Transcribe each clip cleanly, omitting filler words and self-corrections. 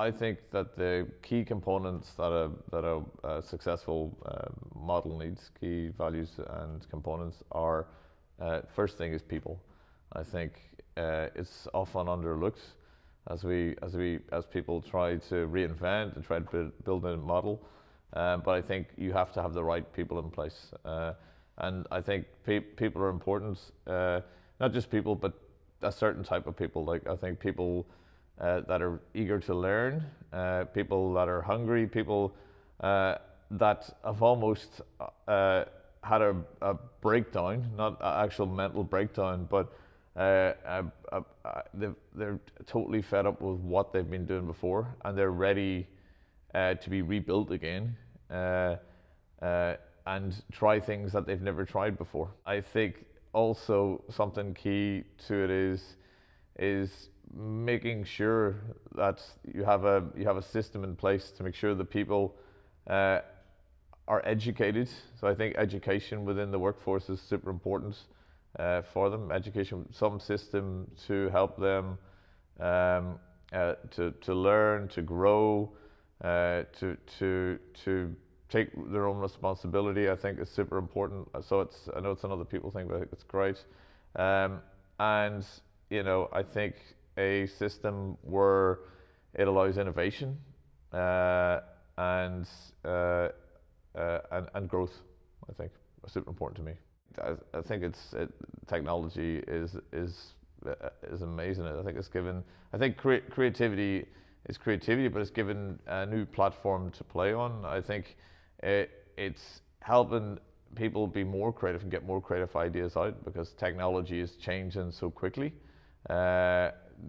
I think that the key components that a successful model needs, key values and components, are first thing is people. I think it's often underlooked as people try to reinvent and try to build a model. But I think you have to have the right people in place, and I think people are important. Not just people, but a certain type of people. Like, I think people that are eager to learn, people that are hungry, people that have almost had a breakdown, not an actual mental breakdown, but they're totally fed up with what they've been doing before, and they're ready to be rebuilt again, and try things that they've never tried before. I think also something key to it is making sure that you have a system in place to make sure that people are educated. So I think education within the workforce is super important for them. Education, some system to help them to learn, to grow, to take their own responsibility, I think is super important. So I know it's another people thing, but I think it's great. And I think a system where it allows innovation and growth, I think, are super important to me. I think technology is amazing. I think it's given. I think creativity is creativity, but it's given a new platform to play on. I think it's helping people be more creative and get more creative ideas out, because technology is changing so quickly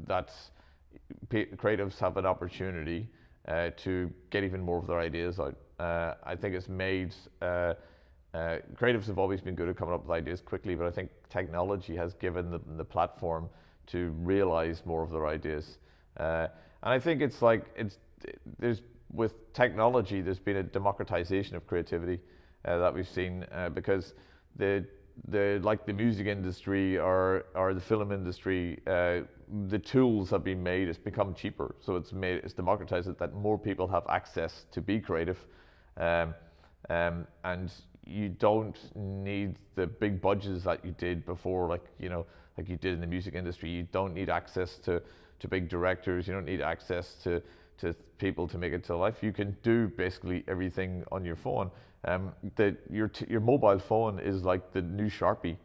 that creatives have an opportunity to get even more of their ideas out. I think it's made creatives have always been good at coming up with ideas quickly, but I think technology has given them the platform to realize more of their ideas. And I think with technology, there's been a democratization of creativity that we've seen, because like the music industry or the film industry, the tools have been made. It's become cheaper, so it's democratized that more people have access to be creative, and you don't need the big budgets that you did before, like you did in the music industry. You don't need access to big directors. You don't need access to people to make it to life. You can do basically everything on your phone. Your mobile phone is like the new Sharpie.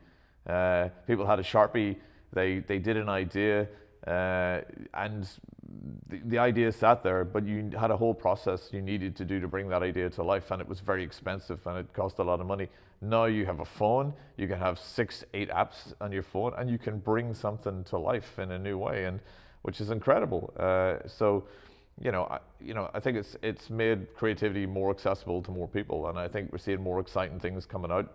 People had a Sharpie. They did an idea, and the idea sat there, but you had a whole process you needed to do to bring that idea to life, and it was very expensive and it cost a lot of money. Now you have a phone. You can have 6-8 apps on your phone, and you can bring something to life in a new way, and which is incredible. I think it's made creativity more accessible to more people, and I think we're seeing more exciting things coming out,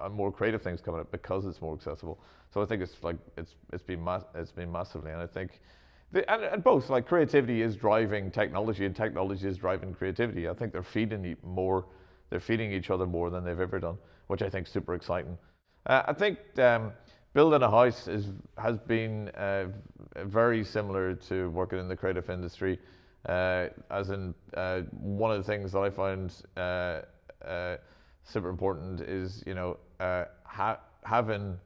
and more creative things coming out because it's more accessible. So I think it's been massively, and I think and both, like, creativity is driving technology, and technology is driving creativity. I think they're feeding each other more than they've ever done, which I think is super exciting. I think building a house has been very similar to working in the creative industry, as in one of the things that I find super important is having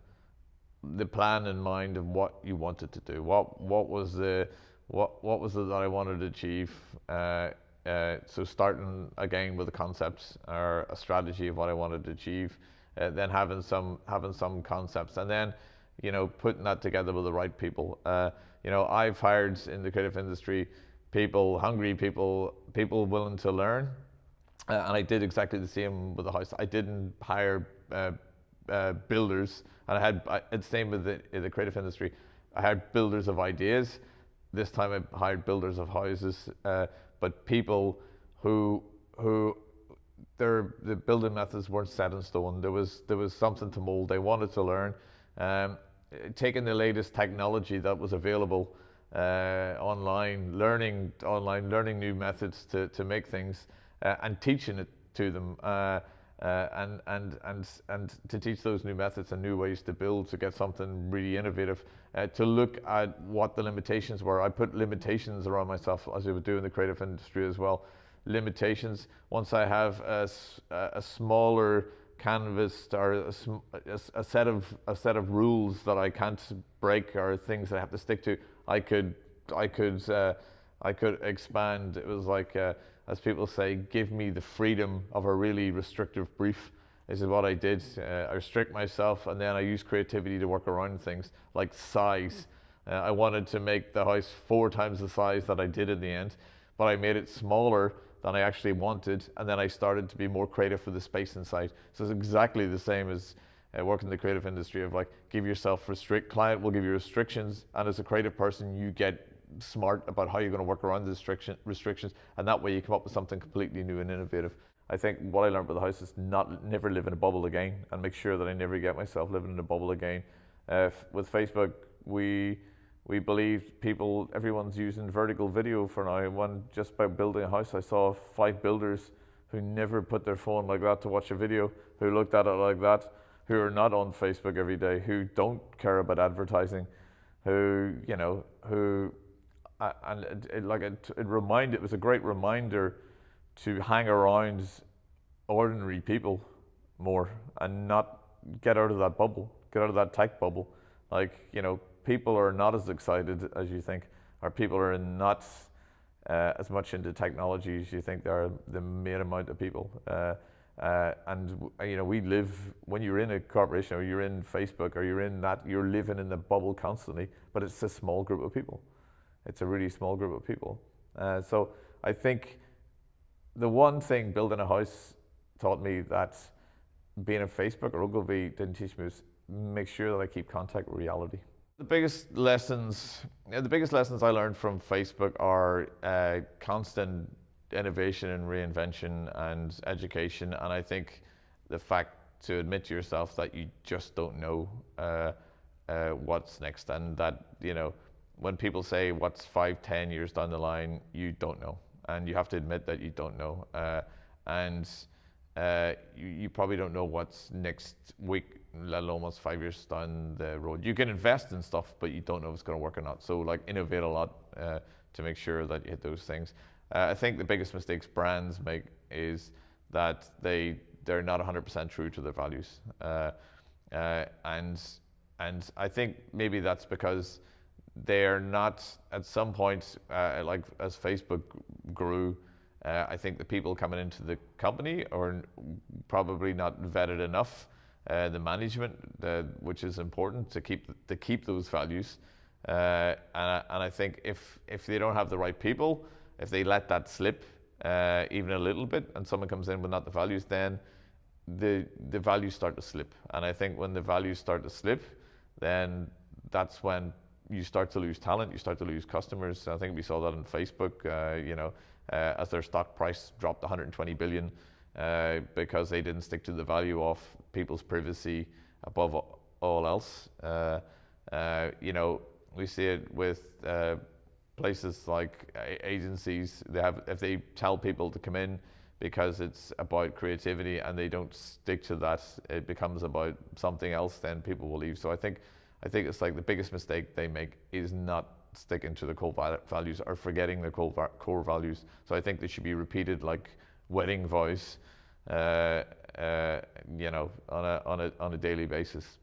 the plan in mind of what you wanted to do. What was it that I wanted to achieve? So starting again with a concept or a strategy of what I wanted to achieve. Then having some concepts, and then putting that together with the right people. I've hired in the creative industry people, hungry people willing to learn, and I did exactly the same with the house. I didn't hire builders, and it's the same with the creative industry. I hired builders of ideas. This time I hired builders of houses, but people who the building methods weren't set in stone. There was something to mold. They wanted to learn, taking the latest technology that was available online, learning new methods to make things, and teaching it to them. and to teach those new methods and new ways to build, to get something really innovative, to look at what the limitations were. I put limitations around myself, as I would do in the creative industry as well. Limitations. Once I have a smaller canvas or a set of rules that I can't break or things that I have to stick to, I could expand. It was like, as people say, give me the freedom of a really restrictive brief. This is what I did. I restrict myself, and then I use creativity to work around things like size. I wanted to make the house 4 times the size that I did in the end, but I made it smaller than I actually wanted, and then I started to be more creative for the space inside. So it's exactly the same as working in the creative industry of like, give yourself client will give you restrictions, and as a creative person, you get smart about how you're going to work around the restrictions, and that way you come up with something completely new and innovative. I think what I learned with the house is never live in a bubble again, and make sure that I never get myself living in a bubble again. With Facebook, we believe everyone's using vertical video for now. Just by building a house, I saw 5 builders who never put their phone like that to watch a video, who looked at it like that, who are not on Facebook every day, who don't care about advertising, it was a great reminder to hang around ordinary people more and not get out of that bubble, get out of that tech bubble. People are not as excited as you think, or people are not as much into technology as you think. They are the main amount of people. We live, when you're in a corporation or you're in Facebook or you're living in the bubble constantly, but it's a small group of people. It's a really small group of people. So I think the one thing building a house taught me that being a Facebook or Ogilvy didn't teach me was make sure that I keep contact with reality. The biggest lessons I learned from Facebook are constant innovation and reinvention and education. And I think the fact to admit to yourself that you just don't know what's next, and that, when people say what's 5-10 years down the line, you don't know, and you have to admit that you don't know, you probably don't know what's next week, let alone what's 5 years down the road. You can invest in stuff, but you don't know if it's going to work or not. So innovate a lot to make sure that you hit those things. I think the biggest mistakes brands make is that they're not 100% true to their values, and I think maybe that's because they're not, at some point, as Facebook grew, I think the people coming into the company are probably not vetted enough. The management, which is important to keep those values, and I think if they don't have the right people, if they let that slip even a little bit, and someone comes in with not the values, then the values start to slip. And I think when the values start to slip, then that's when you start to lose talent, you start to lose customers. I think we saw that on Facebook, as their stock price dropped 120 billion because they didn't stick to the value of people's privacy above all else. We see it with places like agencies. If they tell people to come in because it's about creativity and they don't stick to that, it becomes about something else, then people will leave. So I think it's like the biggest mistake they make is not sticking to the core values or forgetting the core values. So I think they should be repeated like wedding vows, on a daily basis.